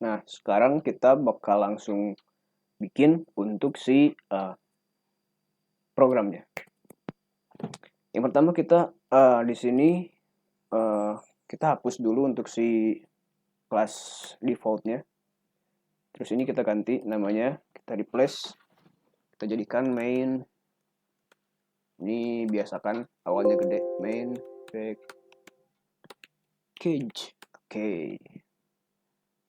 Nah, sekarang kita bakal langsung bikin untuk si programnya. Yang pertama kita di sini kita hapus dulu untuk si kelas defaultnya. Terus ini kita ganti namanya, kita replace, kita jadikan main. Ini biasakan awalnya gede, main package. Oke.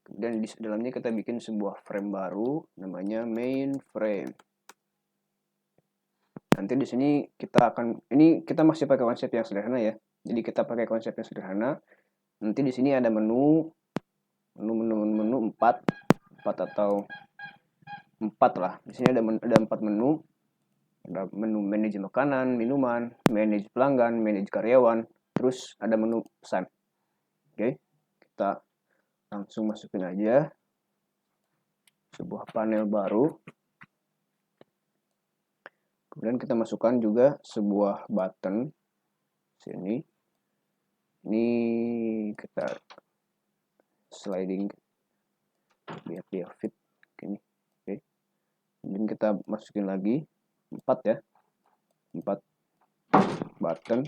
Kemudian di dalamnya kita bikin sebuah frame baru namanya main frame. Nanti di sini ini kita masih pakai konsep yang sederhana ya. Jadi kita pakai konsep yang sederhana. Nanti di sini ada menu 4 atau 4 lah. Di sini ada 4 menu. Ada menu manage makanan, minuman, manage pelanggan, manage karyawan, terus ada menu pesan. Oke, kita langsung masukin aja sebuah panel baru. Kemudian kita masukkan juga sebuah button sini. Ini kita sliding biar dia fit gini. Oke. Kemudian kita masukin lagi 4 ya. 4 button.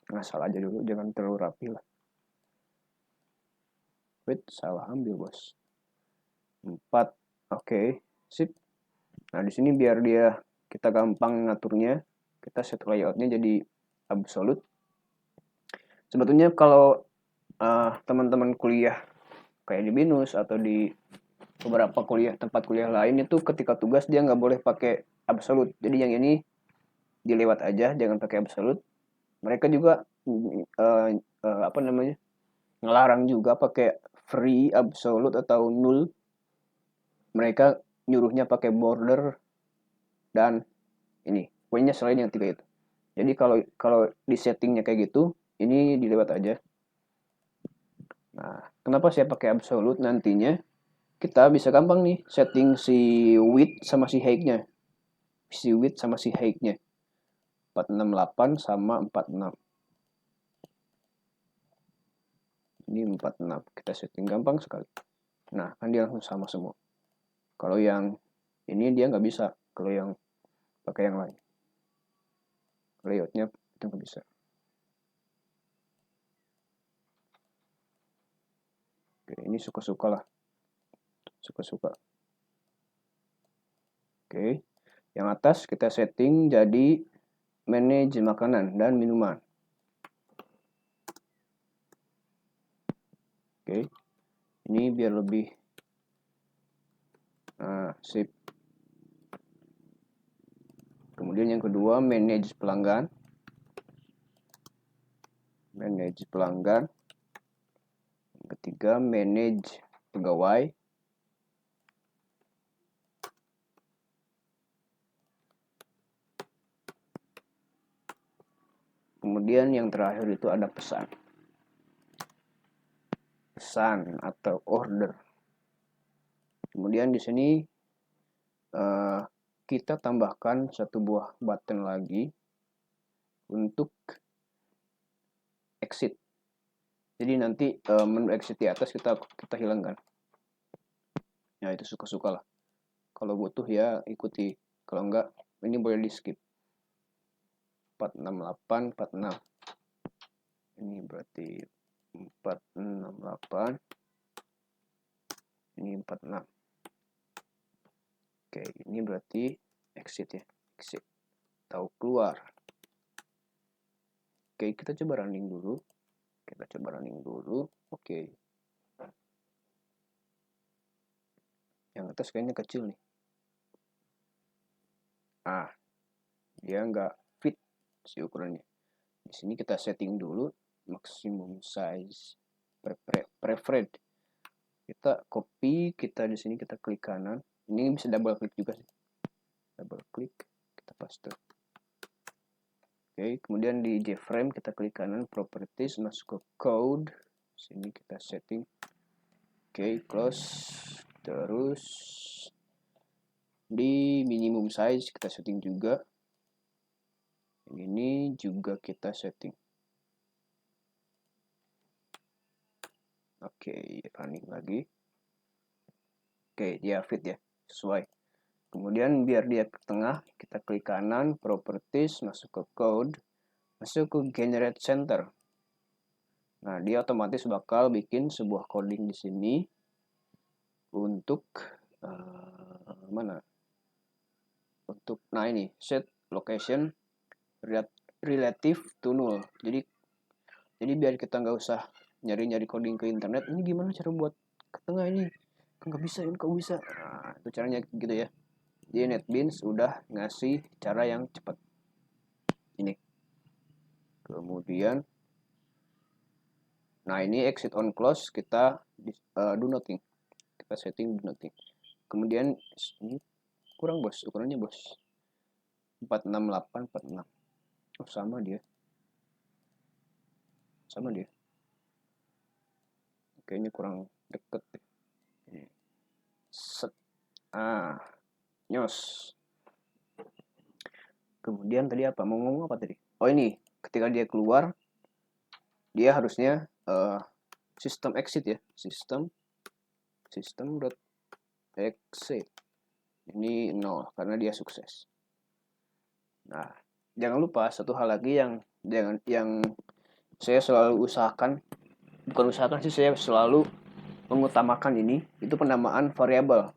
Ngasal aja dulu, jangan terlalu rapi lah. Wait, salah ambil bos. 4. Oke, sip. Nah, di sini biar kita gampang ngaturnya, kita set layoutnya jadi absolute. Sebetulnya kalau teman-teman kuliah kayak di BINUS atau di beberapa tempat kuliah lain itu ketika tugas dia nggak boleh pakai absolute. Jadi yang ini dilewat aja, jangan pakai absolute. Mereka juga ngelarang juga pakai free, absolute atau null. Mereka nyuruhnya pakai border dan ini. Pokoknya selain yang 3 itu. Jadi kalau di settingnya kayak gitu, ini dilewat aja. Nah, kenapa saya pakai absolute? Nantinya kita bisa gampang nih setting si width sama si height-nya. Si width sama si height-nya. 468 sama 46. Ini 46. Kita setting gampang sekali. Nah, kan dia langsung sama semua. Kalau yang ini dia nggak bisa. Kalau yang pakai yang lain. Layoutnya itu nggak bisa. Oke, ini suka-suka lah. Suka-suka. Oke. Yang atas kita setting jadi manage makanan dan minuman. Oke. Ini biar lebih sip. Kemudian yang kedua manage pelanggan. Manage pelanggan. Yang ketiga manage pegawai. Kemudian yang terakhir itu ada pesan. Pesan atau order. Kemudian di sini kita tambahkan satu buah button lagi untuk exit. Jadi nanti menu exit di atas kita hilangkan. Ya itu suka-suka lah. Kalau butuh ya ikuti. Kalau enggak ini boleh di skip. 468 46. Ini berarti 468. Ini 46. Oke, ini berarti exit ya. Exit. Tahu keluar. Oke, kita coba running dulu. Oke. Yang atas kayaknya kecil nih. Dia nggak fit si ukurannya. Di sini kita setting dulu maximum size preferred. Kita copy, kita di sini kita klik kanan. Ini bisa double klik juga sih. Double klik, kita paste. Oke, kemudian di JFrame kita klik kanan, properties, masuk ke code. Sini kita setting. Oke, close. Terus di minimum size kita setting juga. Ini juga kita setting. Oke, running lagi. Oke, dia fit ya, sesuai. Kemudian biar dia ke tengah, kita klik kanan, properties, masuk ke code, masuk ke generate center. Nah, dia otomatis bakal bikin sebuah coding di sini untuk mana? Untuk ini set location relative to null. Jadi biar kita nggak usah nyari-nyari coding ke internet. Ini gimana cara buat ke tengah ini? Nggak bisa, ini kok bisa? Nah, itu caranya gitu ya. Jadi NetBeans udah ngasih cara yang cepat. Ini. Kemudian, nah ini exit on close kita do nothing. Kita setting do nothing. Kemudian ini kurang bos, ukurannya bos. 46846. Oh, sama dia. Sama dia. Oke, ini kurang deket deh. Set. Nyos. Kemudian tadi apa? Mau ngomong apa tadi? Oh ini, ketika dia keluar, dia harusnya sistem exit ya. Sistem exit. Ini 0 karena dia sukses. Nah, jangan lupa satu hal lagi yang saya selalu usahakan, bukan usahakan sih, saya selalu mengutamakan ini, itu penamaan variabel.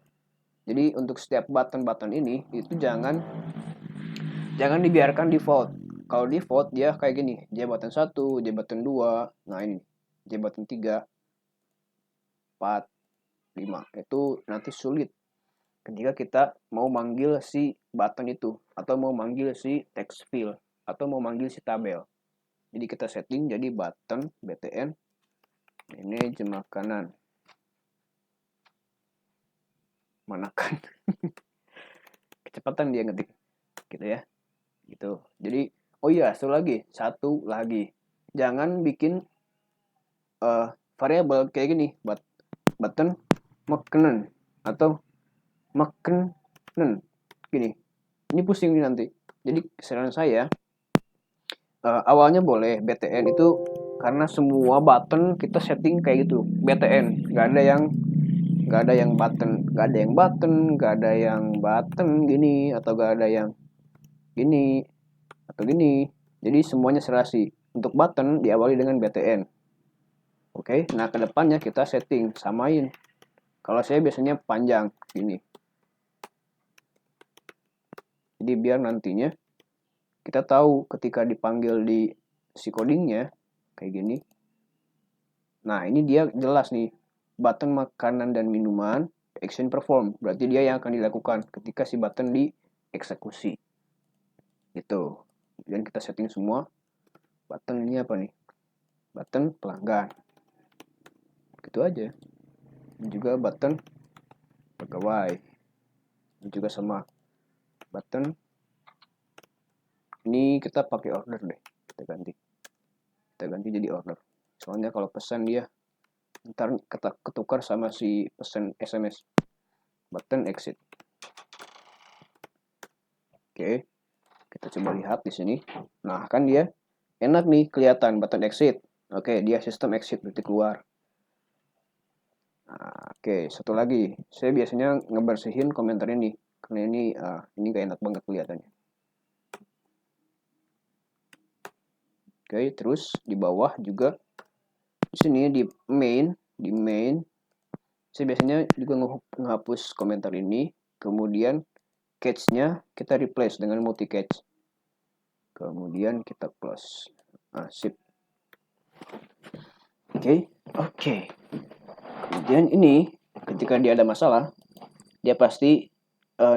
Jadi untuk setiap button ini itu jangan dibiarkan default. Kalau default dia kayak gini, J button 1, J button 2, nah ini J button 3, 4, 5. Itu nanti sulit ketika kita mau manggil si button itu, atau mau manggil si text field, atau mau manggil si tabel. Jadi kita setting jadi button btn manage makanan manakan. Kecepatan dia ngetik gitu ya. Gitu. Jadi oh iya, satu lagi. Jangan bikin variabel kayak gini, button makanan atau makanan gini. Ini pusing nih nanti. Jadi saran saya awalnya boleh btn itu karena semua button kita setting kayak gitu btn, nggak ada yang button gini, atau nggak ada yang gini atau gini. Jadi semuanya serasi. Untuk button diawali dengan btn. Oke, nah kedepannya kita setting samain. Kalau saya biasanya panjang gini. Jadi biar nantinya kita tahu ketika dipanggil di si codingnya kayak gini. Nah ini dia jelas nih, button makanan dan minuman action perform, berarti dia yang akan dilakukan ketika si button dieksekusi gitu. Dan kita setting semua. Button ini apa nih? Button pelanggan, gitu aja. Dan juga button pegawai, ini juga sama. Button ini kita pakai order deh, kita ganti jadi order. Soalnya kalau pesan dia ntar ketukar sama si pesan SMS. Button exit. Oke, kita coba lihat di sini. Nah kan dia enak nih, kelihatan button exit. Oke, dia sistem exit, berarti keluar. Nah, oke, satu lagi, saya biasanya ngebersihin komentar ini karena ini gak enak banget kelihatannya. Oke, terus di bawah juga di sini di main saya biasanya juga menghapus komentar ini, kemudian catch-nya kita replace dengan multi catch, kemudian kita close. Nah, sip. Oke. Kemudian ini ketika dia ada masalah, dia pasti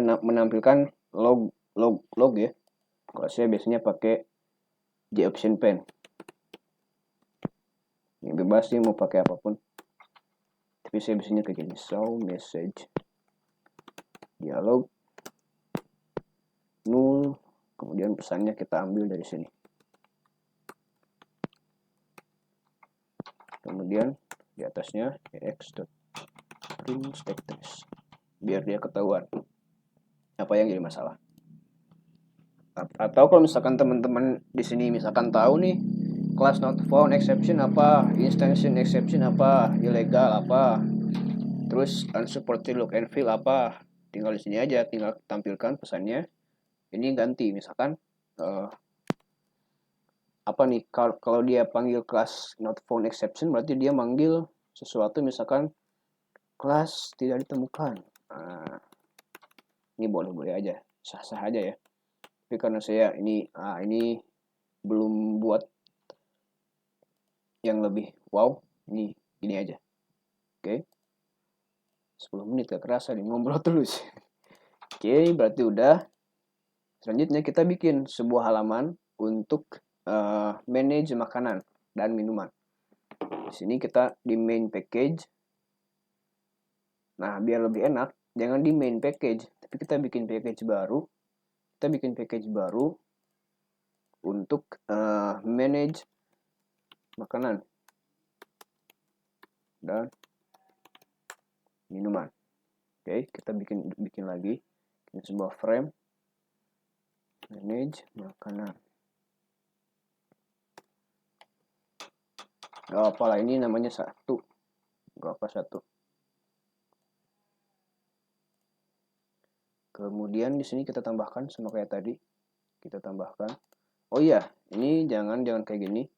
menampilkan log ya. Kalau saya biasanya pakai JOption pen. Ini bebas sih mau pakai apapun. Tapi saya biasanya kayak gini, show message dialog null, kemudian pesannya kita ambil dari sini. Kemudian di atasnya x.print status biar dia ketahuan apa yang jadi masalah. Atau kalau misalkan teman-teman di sini misalkan tahu nih class not found exception apa, instantiation exception apa, illegal apa, terus unsupported look and feel apa. Tinggal di sini aja, tinggal tampilkan pesannya. Ini ganti, misalkan apa nih, kalau dia panggil class not found exception berarti dia manggil sesuatu, misalkan kelas tidak ditemukan. Nah, ini boleh-boleh aja, sah-sah aja ya. Tapi karena saya ini belum buat yang lebih wow, ini aja. Oke. 10 menit gak kerasa nih ngobrol terus. Oke, berarti udah. Selanjutnya kita bikin sebuah halaman untuk manage makanan dan minuman. Di sini kita di main package. Nah, biar lebih enak, jangan di main package, tapi kita bikin package baru. Kita bikin package baru untuk manage makanan dan minuman. Oke, kita bikin lagi. Ini sebuah frame manage makanan. Gak apa lah, ini namanya satu. Gak apa satu. Kemudian di sini kita tambahkan sama kayak tadi. Kita tambahkan. Oh iya, ini jangan kayak gini.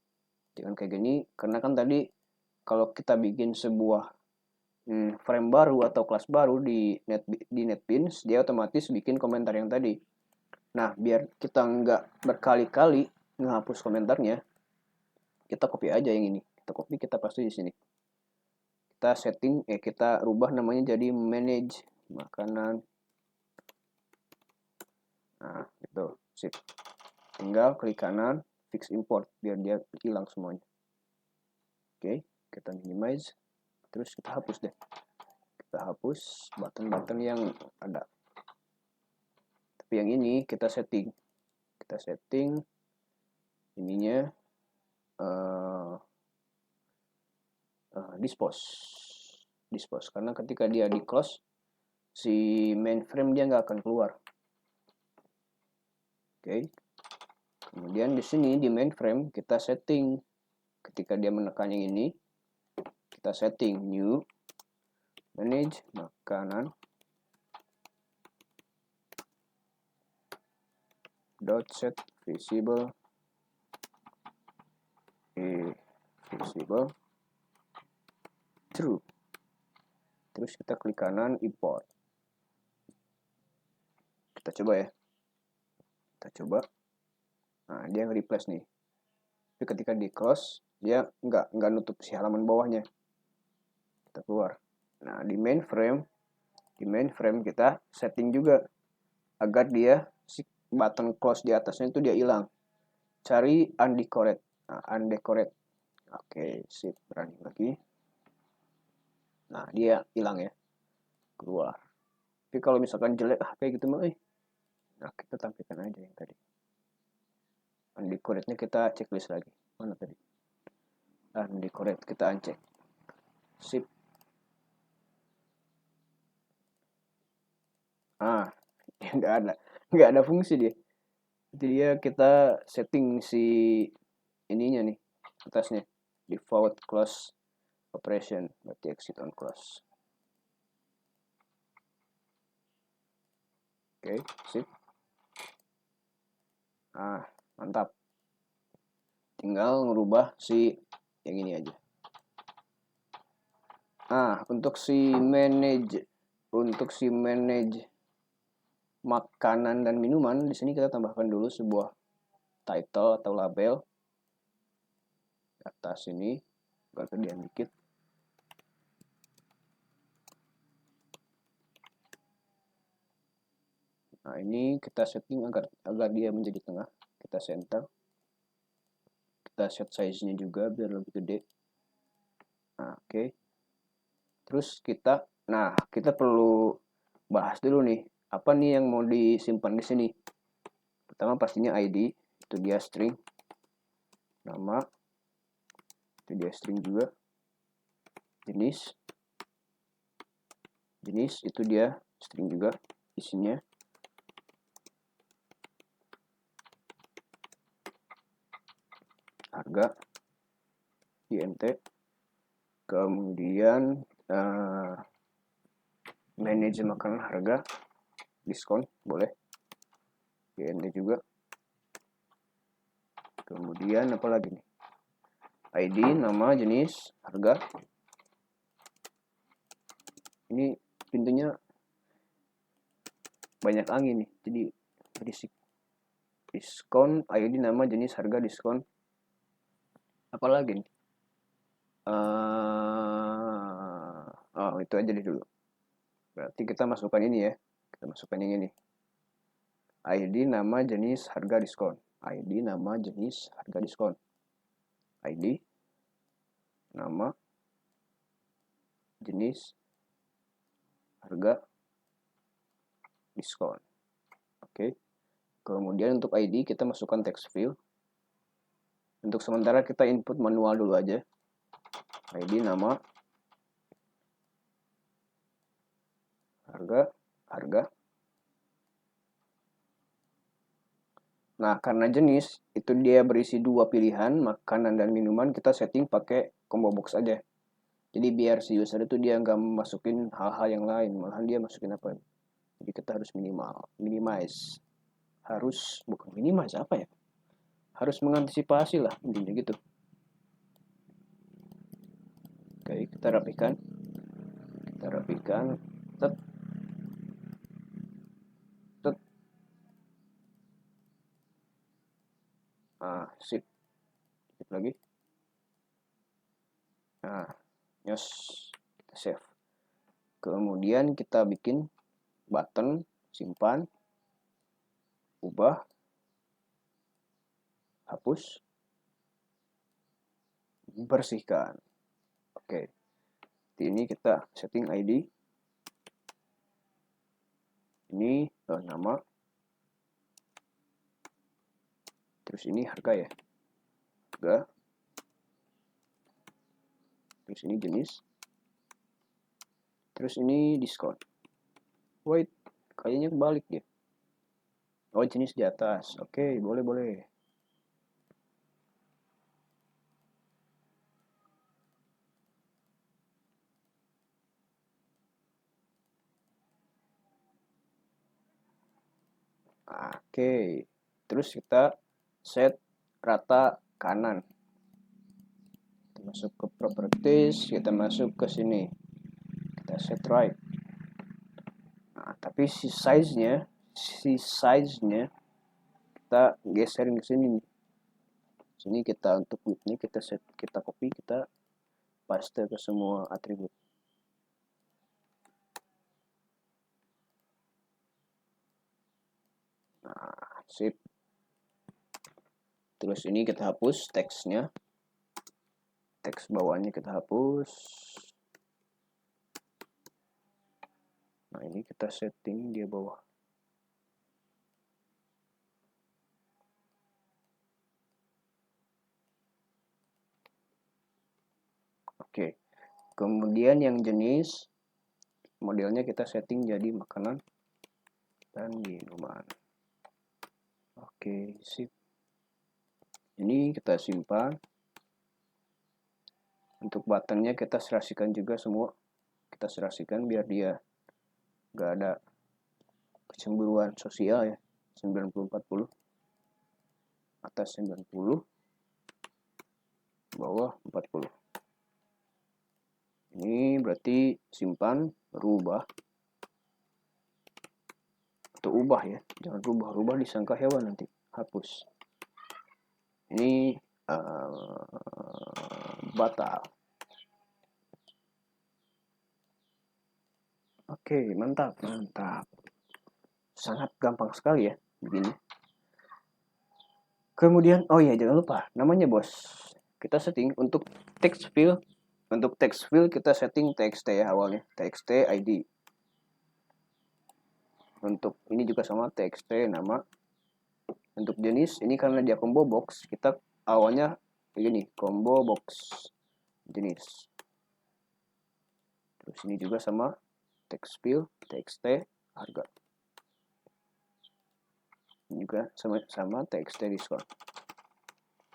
Jangan kayak gini karena kan tadi kalau kita bikin sebuah frame baru atau kelas baru di NetBeans, dia otomatis bikin komentar yang tadi. Nah, biar kita nggak berkali-kali menghapus komentarnya, kita copy aja yang ini. Kita copy, kita paste di sini. Kita setting, kita rubah namanya jadi manage makanan. Nah, gitu. Sip. Tinggal klik kanan, fix import, biar dia hilang semuanya. Oke, kita minimize. Terus kita hapus deh. Kita hapus button-button yang ada. Tapi yang ini kita setting. Kita setting ininya dispose karena ketika dia di close si mainframe dia nggak akan keluar. Oke. Kemudian di sini di mainframe kita setting ketika dia menekan yang ini, kita setting new manage makanan dot set visible visible true. Terus kita klik kanan import. Kita coba ya. Kita coba. Nah, dia nge-replace nih. Tapi ketika di close, dia nggak nutup si halaman bawahnya. Kita keluar. Nah, di mainframe kita setting juga agar dia si button close di atasnya itu dia hilang. Cari undecorated. Nah, undecorated. Oke, sip, running lagi. Nah, dia hilang ya. Keluar. Tapi kalau misalkan jelek kayak gitu mah nah, kita tampilkan aja yang tadi. Undecorated-nya kita checklist lagi. Mana tadi? Undecorated kita uncheck. Sip. Nggak ada fungsi dia. Jadi dia kita setting si ininya nih atasnya default close operation, berarti exit on close. Oke, sip. Mantap. Tinggal ngerubah si yang ini aja. Untuk si manage makanan dan minuman, di sini kita tambahkan dulu sebuah title atau label atas ini, agak gedean dikit. Nah, ini kita setting agar dia menjadi tengah. Kita center. Kita set size-nya juga biar lebih gede. Nah, oke. Terus kita perlu bahas dulu nih, apa nih yang mau disimpan di sini. Pertama pastinya ID, itu dia string. Nama, itu dia string juga. Jenis itu dia string juga. Isinya harga harga INT, kemudian manage makanan harga diskon boleh INT juga, kemudian apa lagi nih, ID, nama, jenis, harga. Ini pintunya banyak angin nih, jadi berisik. Diskon, ID, nama, jenis, harga, diskon. Apalagi nih? Oh, itu aja dulu. Berarti kita masukkan ini ya. Kita masukkan yang ini. ID, nama, jenis, harga, diskon. ID, nama, jenis, harga, diskon. ID, nama, jenis, harga, diskon. Oke. Kemudian untuk ID kita masukkan text field. Untuk sementara kita input manual dulu aja. ID, nama, harga. Nah, karena jenis itu dia berisi 2 pilihan, makanan dan minuman, kita setting pakai combo box aja. Jadi biar si user itu dia nggak masukin hal-hal yang lain, malahan dia masukin apa? Jadi kita harus minimize. Bukan minimize apa ya? Harus mengantisipasi lah, intinya gitu. Oke, kita rapikan. Set. Sip lagi. Nah, yes, kita save. Kemudian kita bikin button, simpan, ubah, hapus, bersihkan. Oke. Ini kita setting ID. Ini nama. Terus ini harga ya. Harga. Terus ini jenis. Terus ini diskon. Wait, kayaknya kebalik ya. Oh, jenis di atas. Oke, boleh. Oke. Terus kita set rata kanan. Kita masuk ke properties, kita masuk ke sini. Kita set right. Nah, tapi si size-nya kita geserin ke sini. Sini kita untuk width-nya kita copy, kita paste ke semua atribut. Nah, sip. Terus ini kita hapus teksnya. Teks bawahnya kita hapus. Nah, ini kita setting di bawah. Oke. Kemudian yang jenis modelnya kita setting jadi makanan dan minuman. Oke, sip. Ini kita simpan. Untuk buttonnya kita serasikan juga semua. Kita serasikan biar dia nggak ada kecemburuan sosial ya. 90-40. Atas 90. Bawah 40. Ini berarti simpan, rubah. Atau ubah ya. Jangan rubah disangka hewan nanti. Hapus. Ini batal. Oke, mantap. Sangat gampang sekali ya begini. Kemudian, oh iya jangan lupa, namanya bos. Kita setting untuk text field. Untuk text field kita setting txt ya awalnya. Txt ID. Untuk ini juga sama txt nama. Untuk jenis, ini karena dia combo box, kita awalnya begini, combo box jenis. Terus ini juga sama text field, txt harga. Ini juga sama txt diskon.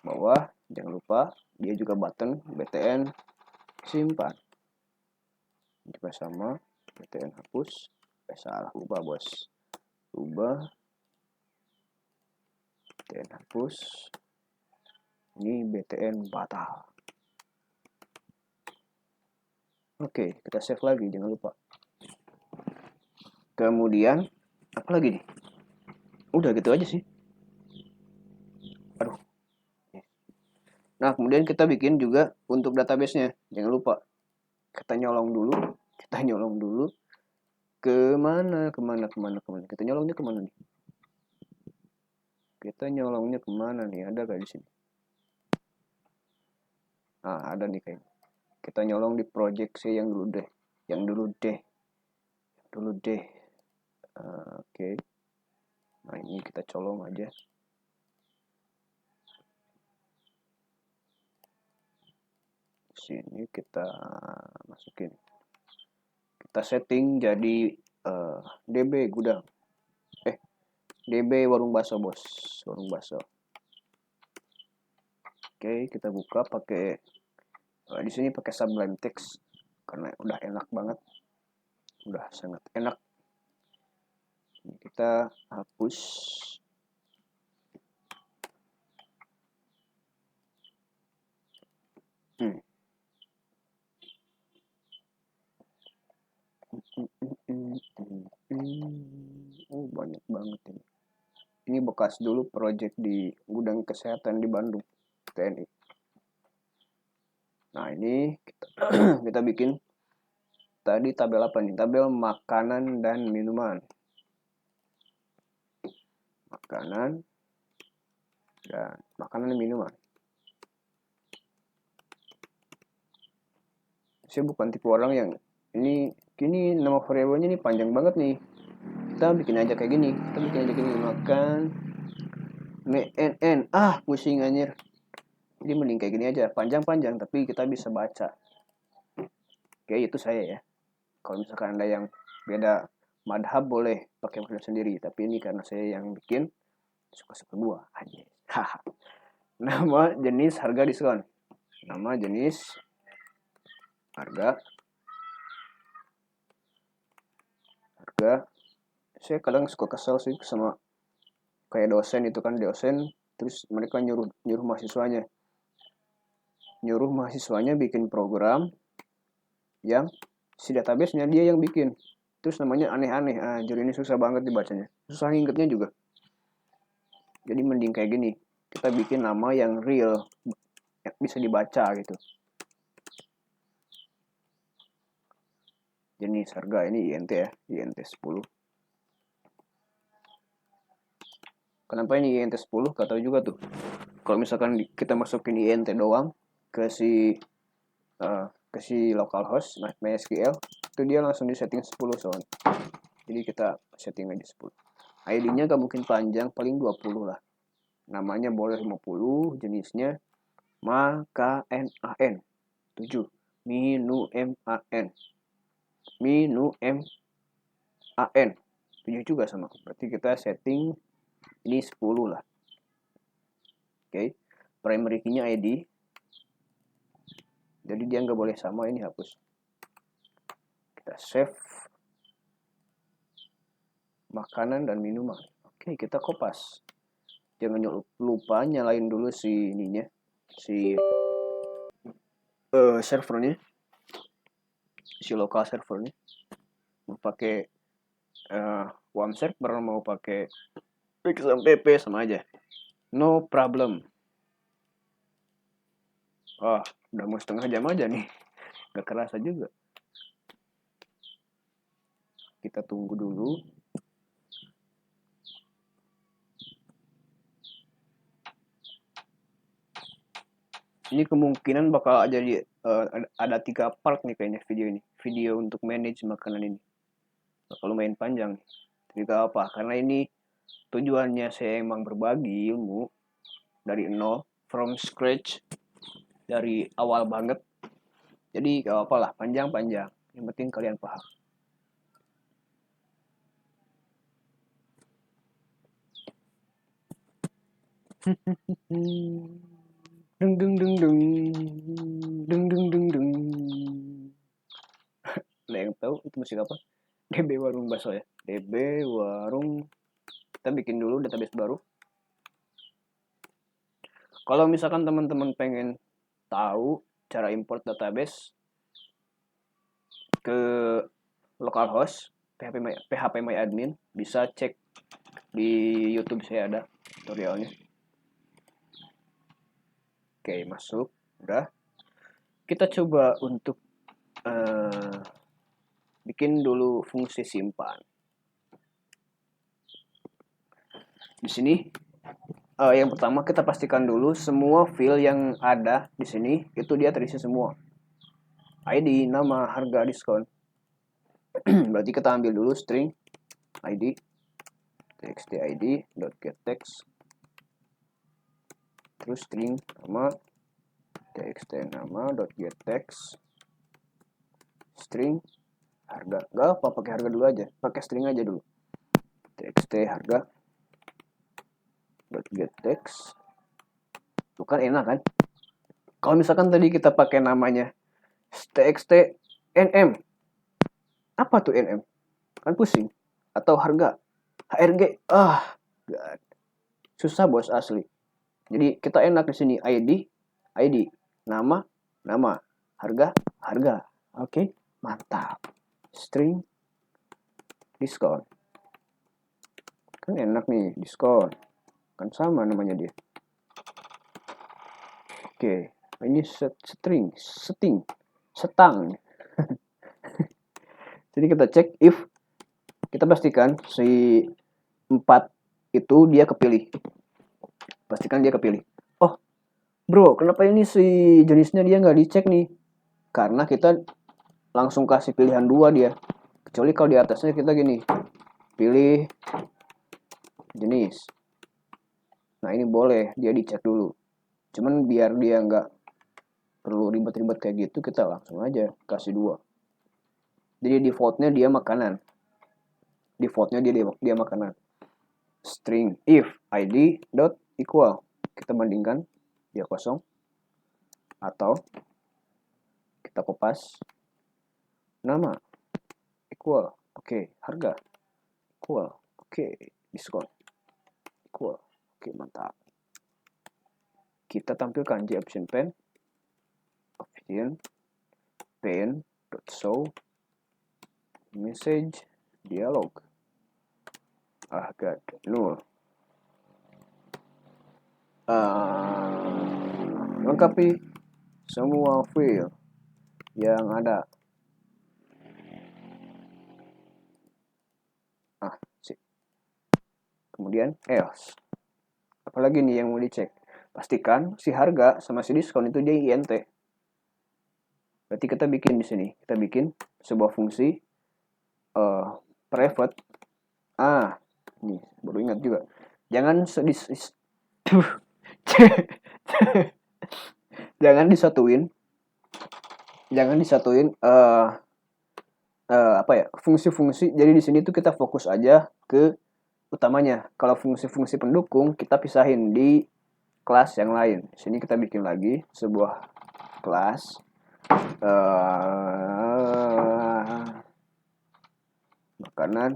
Bawah Jangan lupa dia juga button btn simpan juga sama, btn hapus. Salah, ubah bos, ubah btn hapus, ini btn batal. Oke, kita save lagi, jangan lupa. Kemudian apa lagi nih? Udah gitu aja sih. Aduh. Nah, kemudian kita bikin juga untuk database-nya. Jangan lupa. Kita nyolong dulu. Kemana? Kita nyolongnya kemana nih? Ada gak di sini? Nah, ada nih kayaknya. Kita nyolong di project C yang dulu deh. Oke. Nah, ini kita colong aja. Sini kita masukin. Kita setting jadi DB gudang. DB warung bakso, bos. Warung bakso. Oke, kita buka pakai di sini pakai Sublime Text karena udah enak banget. Udah sangat enak. Ini kita hapus. Oh, banyak banget ini. Ini bekas dulu project di gudang kesehatan di Bandung, TNI. Nah, ini kita bikin tadi tabel apa nih? Tabel makanan dan minuman. Makanan dan minuman. Saya bukan tipe orang yang ini nama variabelnya ini panjang banget nih. Kita bikin aja kayak gini. Makan MNN. Pusing anjir. Jadi mending kayak gini aja, panjang-panjang tapi kita bisa baca. Oke, itu saya ya. Kalau misalkan Anda yang beda madhab boleh pakai madhab sendiri, tapi ini karena saya yang bikin suka-suka gua aja. Nama, jenis, harga, diskon. Nama, jenis, harga. Saya kadang suka kesel sih sama kayak dosen itu kan, terus mereka nyuruh mahasiswanya bikin program yang si database-nya dia yang bikin. Terus namanya aneh-aneh. Jadi ini susah banget dibacanya. Susah ngingetnya juga. Jadi mending kayak gini. Kita bikin nama yang real, yang bisa dibaca gitu. Jenis, harga, ini INT ya, INT 10. Kenapa ini INT 10? Gak tahu juga tuh. Kalau misalkan kita masukin INT doang ke si localhost MySQL, itu dia langsung di setting 10 soalnya. Jadi kita setting aja 10. ID-nya gak mungkin panjang, paling 20 lah. Namanya boleh 50, jenisnya MAN 7. MINUMAN 7 juga sama. Berarti kita setting ini 10 lah. Oke. Primary key-nya ID. Jadi dia nggak boleh sama, ini hapus. Kita save. Makanan dan minuman. Oke, kita kopas. Jangan lupa nyalain dulu si ininya, si servernya, si lokal servernya. Mau pakai one server, mau pakai XMPP sama aja. No problem. Udah mau setengah jam aja nih. Gak kerasa juga. Kita tunggu dulu. Ini kemungkinan bakal jadi ada 3 part nih kayaknya video ini. Video untuk manage makanan ini. Bakal lumayan panjang. Tidak apa, karena ini tujuannya saya emang berbagi ilmu dari nol, from scratch, dari awal banget. Jadi gak apa-apa lah, panjang-panjang. Yang penting kalian paham. Deng deng deng deng deng deng deng deng. Ada yang tahu itu musik apa? DB Warung Bakso ya. DB Warung. Kita bikin dulu database baru. Kalau misalkan teman-teman pengen tahu cara import database ke localhost phpMyAdmin, bisa cek di YouTube, saya ada tutorialnya. Oke, masuk. Udah. Kita coba untuk bikin dulu fungsi simpan. Di sini yang pertama kita pastikan dulu semua field yang ada di sini itu dia terisi semua. ID, nama, harga, diskon. Berarti kita ambil dulu string ID txt id.getText, terus string nama txt nama.getText, string harga. Gak apa pakai harga dulu aja, pakai string aja dulu. Txt harga .getText. Itu kan enak kan? Kalau misalkan tadi kita pakai namanya txt nm, apa tuh nm? Kan pusing. Atau harga HRG, God. Susah bos asli. Jadi kita enak di sini ID, nama, harga, harga. Oke, mantap. String diskon. Kan enak nih, diskon. Kan sama namanya dia. Oke, ini setang. Jadi kita cek if, kita pastikan si 4 itu dia kepilih. Pastikan dia kepilih. Oh, bro, kenapa ini si jenisnya dia nggak dicek nih? Karena kita langsung kasih pilihan 2 dia. Kecuali kalau di atasnya kita gini, pilih jenis. Nah ini boleh dia dicek dulu. Cuman biar dia nggak perlu ribet-ribet kayak gitu, kita langsung aja kasih 2. Jadi defaultnya dia makanan. Defaultnya dia makanan. String if id dot equal, kita bandingkan dia kosong, atau kita kopas nama equal, oke, harga equal, oke, diskon equal, oke, mantap. Kita tampilkan option pane dot show message dialog. God, null. Lengkapi semua field yang ada. Kemudian else. Apalagi nih yang mau dicek? Pastikan si harga sama si diskon itu dia int. Berarti kita bikin di sini. Kita bikin sebuah fungsi private. Nih baru ingat juga. Jangan jangan disatuin. Apa ya, fungsi-fungsi. Jadi di sini tuh kita fokus aja ke utamanya. Kalau fungsi-fungsi pendukung kita pisahin di kelas yang lain. Di sini kita bikin lagi sebuah kelas makanan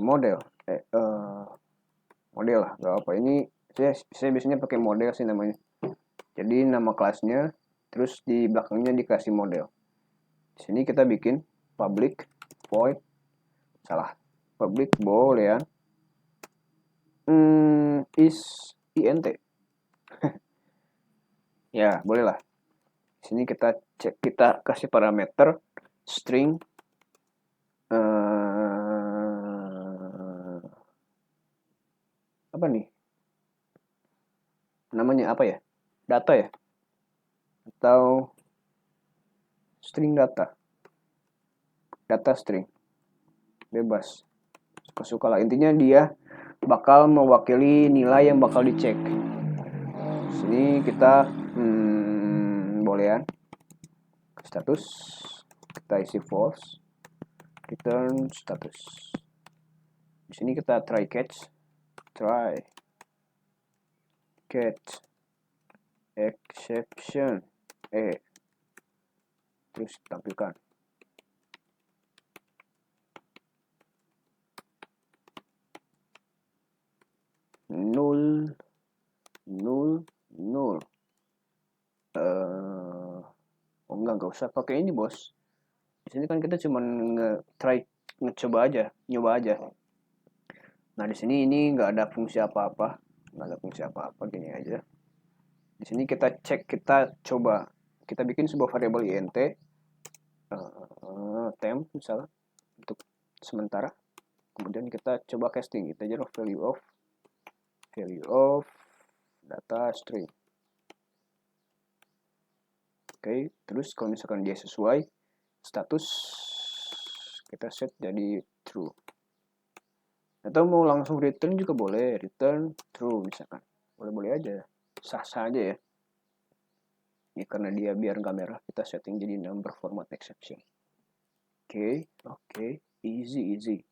model lah, gak apa, ini saya biasanya pakai model sih namanya. Jadi nama kelasnya, terus di belakangnya dikasih model. Di sini kita bikin public void, public boolean is int. Ya boleh lah. Di sini kita cek, kita kasih parameter string apa nih namanya, apa ya, data ya, atau string data string, bebas, suka-suka lah. Intinya dia bakal mewakili nilai yang bakal dicek. Sini kita boolean status, kita isi false, return status. Di sini kita try catch exception terus tampilkan null. Oh enggak usah pakai ini bos. Di sini kan kita cuma nyoba aja. Nah di sini ini nggak ada fungsi apa-apa, gini aja. Di sini kita coba, kita bikin sebuah variabel int temp misalnya untuk sementara. Kemudian kita coba casting, kita aja value of data string. Oke, terus kalau misalkan dia sesuai status, kita set jadi true. Atau mau langsung return juga boleh, return true misalkan. Boleh-boleh aja, sah-sah aja ya. Ini karena dia biar nggak merah, kita setting jadi number format exception. Oke, easy.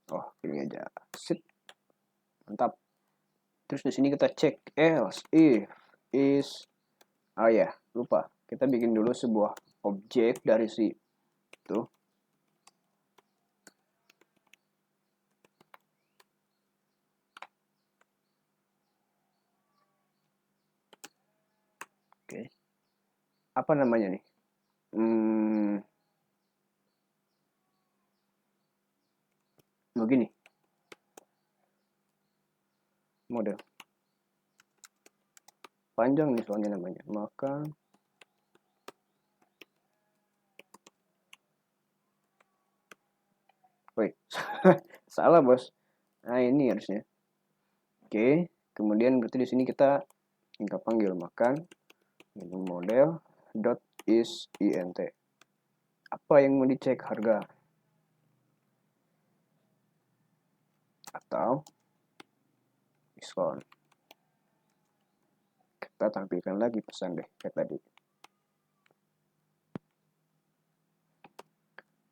Oh, ini aja. Sip. Mantap. Terus di sini kita cek else if is lupa. Kita bikin dulu sebuah objek dari si itu. Oke. Apa namanya nih? Begini. Model. Panjang nih soalnya namanya. Maka salah bos. Nah ini harusnya. Oke, kemudian berarti di sini kita tinggal panggil makan model dot is int. Apa yang mau dicek? Harga atau diskon. Kita tampilkan lagi pesan deh kayak tadi.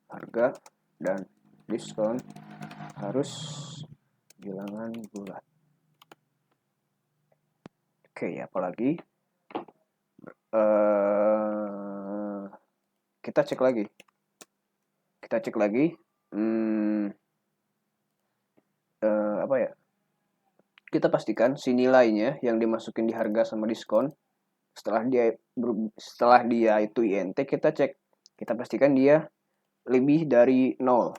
Harga dan diskon harus bilangan bulat. Oke, apalagi kita cek lagi. Apa ya? Kita pastikan si nilainya yang dimasukin di harga sama diskon setelah dia itu int, kita cek, kita pastikan dia lebih dari 0.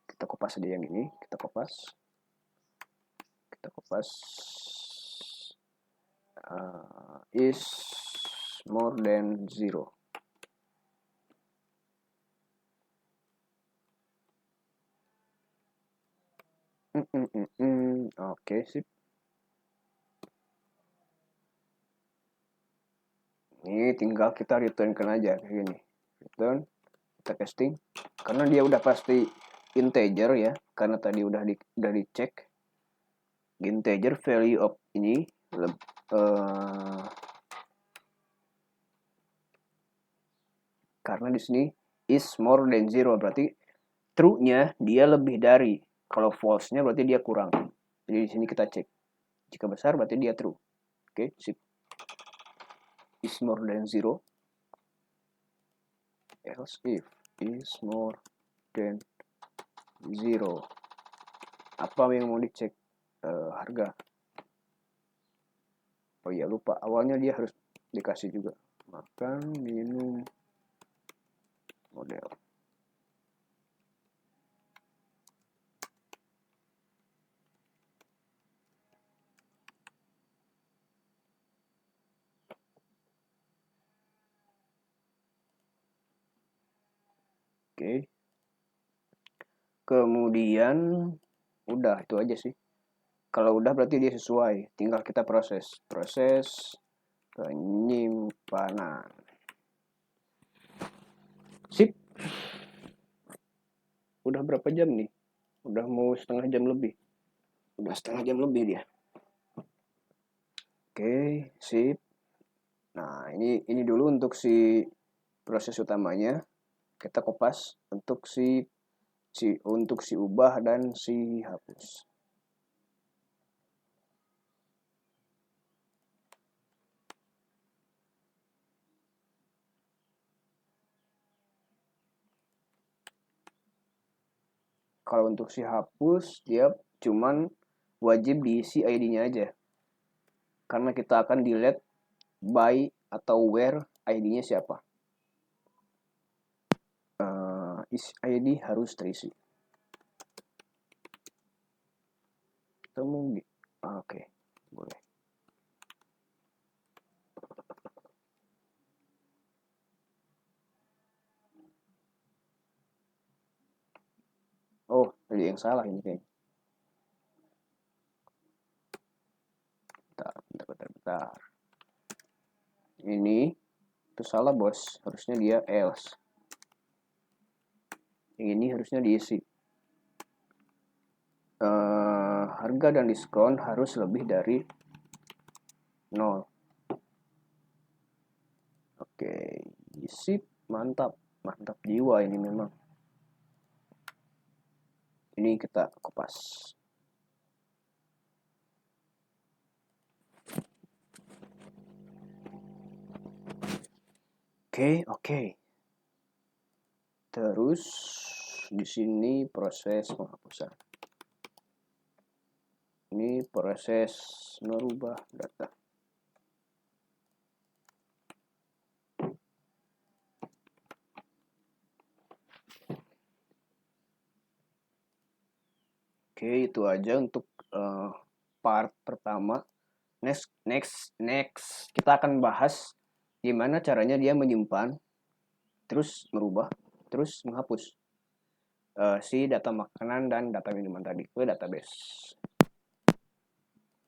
Kita kopas aja yang ini, kita kopas is more than 0. Oke, sip. Ini tinggal kita returnkan aja kayak gini. Return, kita casting. Karena dia udah pasti integer ya, karena tadi udah dicek. Integer value of ini karena di sini is more than 0, berarti true-nya dia lebih dari. Kalau false-nya berarti dia kurang. Jadi di sini kita cek. Jika besar berarti dia true. Oke, sip. Is more than 0. Else if is more than 0. Apa yang mau dicek? Harga. Oh iya, lupa. Awalnya dia harus dikasih juga. Makan, minum, model. Oke. Kemudian udah itu aja sih. Kalau udah berarti dia sesuai. Tinggal kita proses penyimpanan. Sip. Udah berapa jam nih? Udah mau setengah jam lebih. Dia. Oke, sip. Nah, ini dulu untuk si proses utamanya. kita kopas untuk si ubah dan si hapus. Kalau untuk si hapus, dia cuman wajib diisi ID-nya aja. Karena kita akan delete by atau where ID-nya siapa. ID harus terisi. Oke, boleh. Oh, tadi yang salah ini kayaknya. Bentar. Ini itu salah bos, harusnya dia else. Yang ini harusnya diisi. Harga dan diskon harus lebih dari 0. Oke, isi mantap jiwa ini memang. Ini kita kopas. Oke. Terus di sini proses penghapusan. Ini proses merubah data. Oke, itu aja untuk part pertama. Next kita akan bahas gimana caranya dia menyimpan, terus merubah, terus menghapus si data makanan dan data minuman tadi ke database.